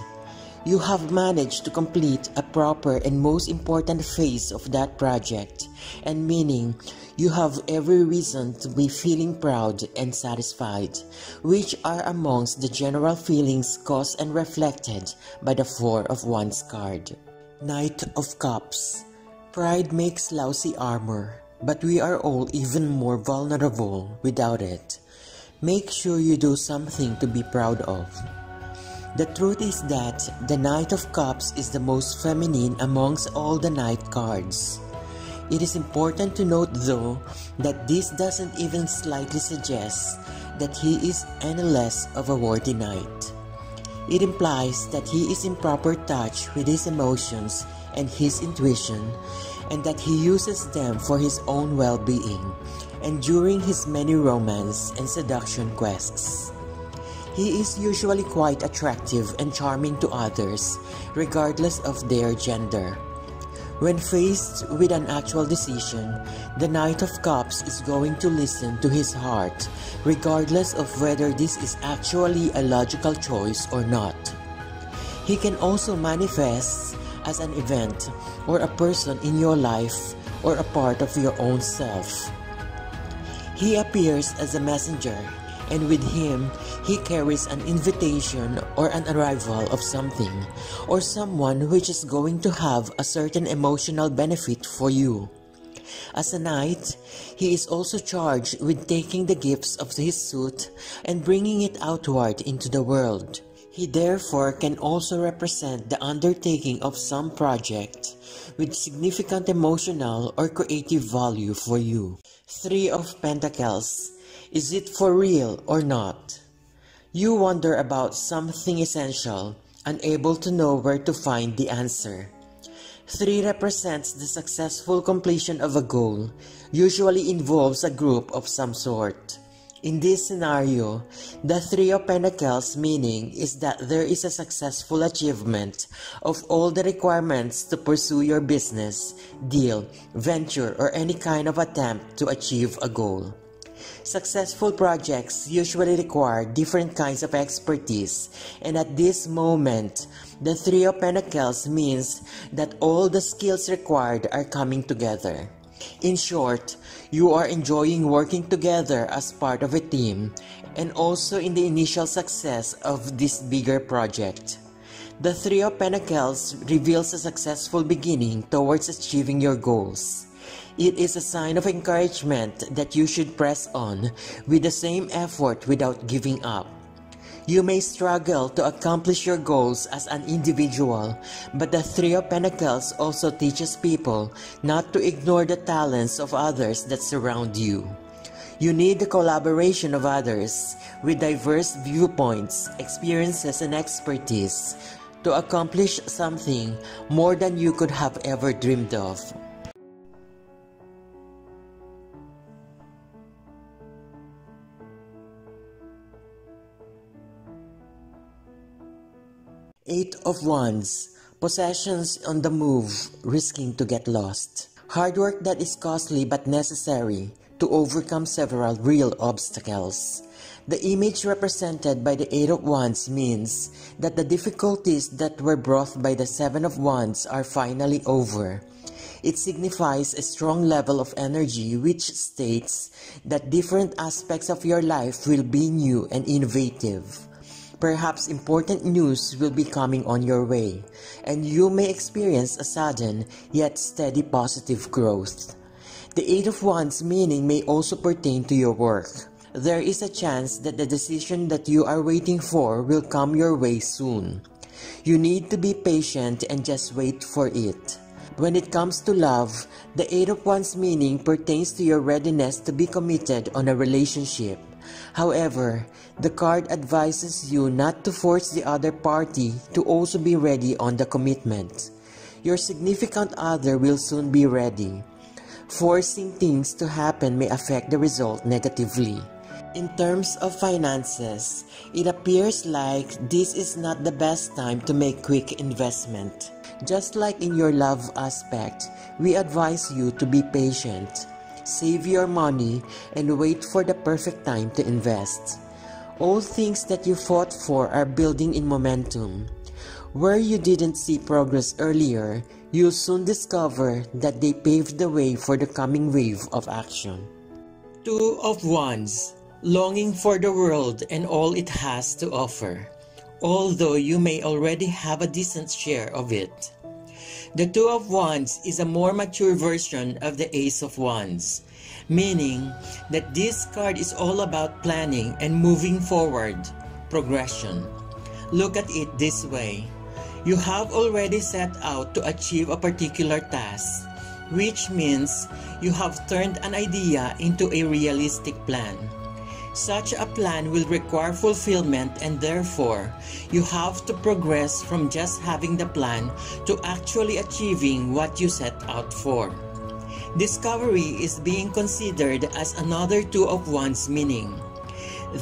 You have managed to complete a proper and most important phase of that project, and meaning you have every reason to be feeling proud and satisfied, which are amongst the general feelings caused and reflected by the Four of Wands card. Knight of Cups. Pride makes lousy armor, but we are all even more vulnerable without it. Make sure you do something to be proud of. The truth is that the Knight of Cups is the most feminine amongst all the Knight cards. It is important to note though that this doesn't even slightly suggest that he is any less of a worthy knight. It implies that he is in proper touch with his emotions and his intuition, and that he uses them for his own well-being and during his many romance and seduction quests. He is usually quite attractive and charming to others, regardless of their gender. When faced with an actual decision, the Knight of Cups is going to listen to his heart, regardless of whether this is actually a logical choice or not. He can also manifest as an event or a person in your life or a part of your own self. He appears as a messenger, and with him, he carries an invitation or an arrival of something or someone which is going to have a certain emotional benefit for you. As a knight, he is also charged with taking the gifts of his suit and bringing it outward into the world. He therefore can also represent the undertaking of some project with significant emotional or creative value for you. Three of Pentacles. Is it for real or not? You wonder about something essential, unable to know where to find the answer. 3 represents the successful completion of a goal, usually involves a group of some sort. In this scenario, the 3 of Pentacles meaning is that there is a successful achievement of all the requirements to pursue your business, deal, venture, or any kind of attempt to achieve a goal. Successful projects usually require different kinds of expertise, and at this moment, the 3 of Pentacles means that all the skills required are coming together. In short, you are enjoying working together as part of a team, and also in the initial success of this bigger project. The 3 of Pentacles reveals a successful beginning towards achieving your goals. It is a sign of encouragement that you should press on with the same effort without giving up. You may struggle to accomplish your goals as an individual, but the Three of Pentacles also teaches people not to ignore the talents of others that surround you. You need the collaboration of others with diverse viewpoints, experiences, and expertise to accomplish something more than you could have ever dreamed of. Eight of Wands. Possessions on the move, risking to get lost. Hard work that is costly but necessary to overcome several real obstacles. The image represented by the Eight of Wands means that the difficulties that were brought by the Seven of Wands are finally over. It signifies a strong level of energy which states that different aspects of your life will be new and innovative. Perhaps important news will be coming on your way, and you may experience a sudden yet steady positive growth. The Eight of Wands meaning may also pertain to your work. There is a chance that the decision that you are waiting for will come your way soon. You need to be patient and just wait for it. When it comes to love, the Eight of Wands meaning pertains to your readiness to be committed on a relationship. However, the card advises you not to force the other party to also be ready on the commitment. Your significant other will soon be ready. Forcing things to happen may affect the result negatively. In terms of finances, it appears like this is not the best time to make quick investment. Just like in your love aspect, we advise you to be patient. Save your money and wait for the perfect time to invest. All things that you fought for are building in momentum. Where you didn't see progress earlier, you'll soon discover that they paved the way for the coming wave of action. Two of Wands, longing for the world and all it has to offer, although you may already have a decent share of it. The Two of Wands is a more mature version of the Ace of Wands, meaning that this card is all about planning and moving forward, progression. Look at it this way. You have already set out to achieve a particular task, which means you have turned an idea into a realistic plan. Such a plan will require fulfillment, and therefore, you have to progress from just having the plan to actually achieving what you set out for. Discovery is being considered as another Two of Wands meaning.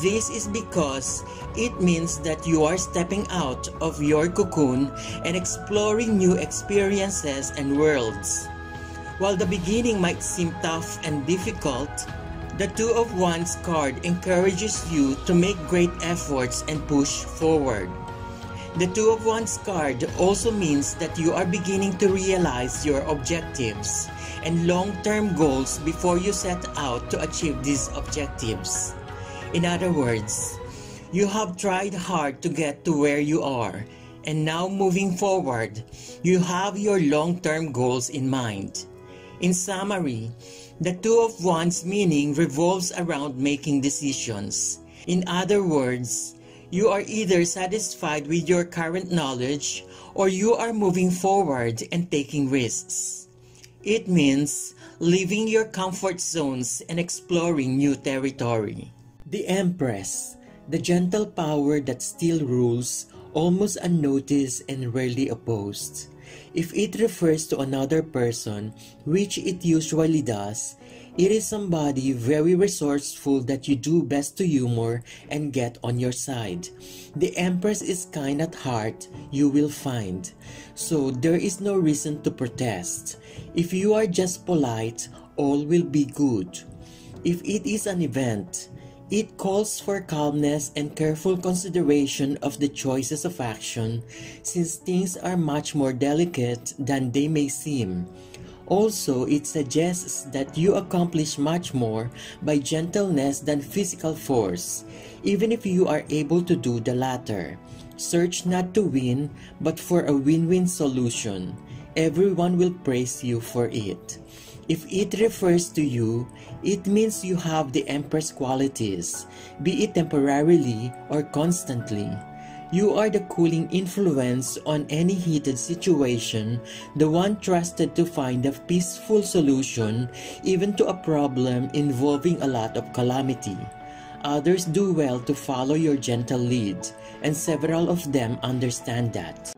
This is because it means that you are stepping out of your cocoon and exploring new experiences and worlds. While the beginning might seem tough and difficult, the Two of Wands card encourages you to make great efforts and push forward. The Two of Wands card also means that you are beginning to realize your objectives and long-term goals before you set out to achieve these objectives. In other words, you have tried hard to get to where you are, and now moving forward, you have your long-term goals in mind. In summary, the Two of Wands meaning revolves around making decisions. In other words, you are either satisfied with your current knowledge or you are moving forward and taking risks. It means leaving your comfort zones and exploring new territory. The Empress, the gentle power that still rules, almost unnoticed and rarely opposed. If it refers to another person, which it usually does, it is somebody very resourceful that you do best to humor and get on your side. The Empress is kind at heart, you will find. So there is no reason to protest. If you are just polite, all will be good. If it is an event, it calls for calmness and careful consideration of the choices of action, since things are much more delicate than they may seem. Also, it suggests that you accomplish much more by gentleness than physical force, even if you are able to do the latter. Search not to win, but for a win-win solution. Everyone will praise you for it. If it refers to you, it means you have the Empress qualities, be it temporarily or constantly. You are the cooling influence on any heated situation, the one trusted to find a peaceful solution even to a problem involving a lot of calamity. Others do well to follow your gentle lead, and several of them understand that.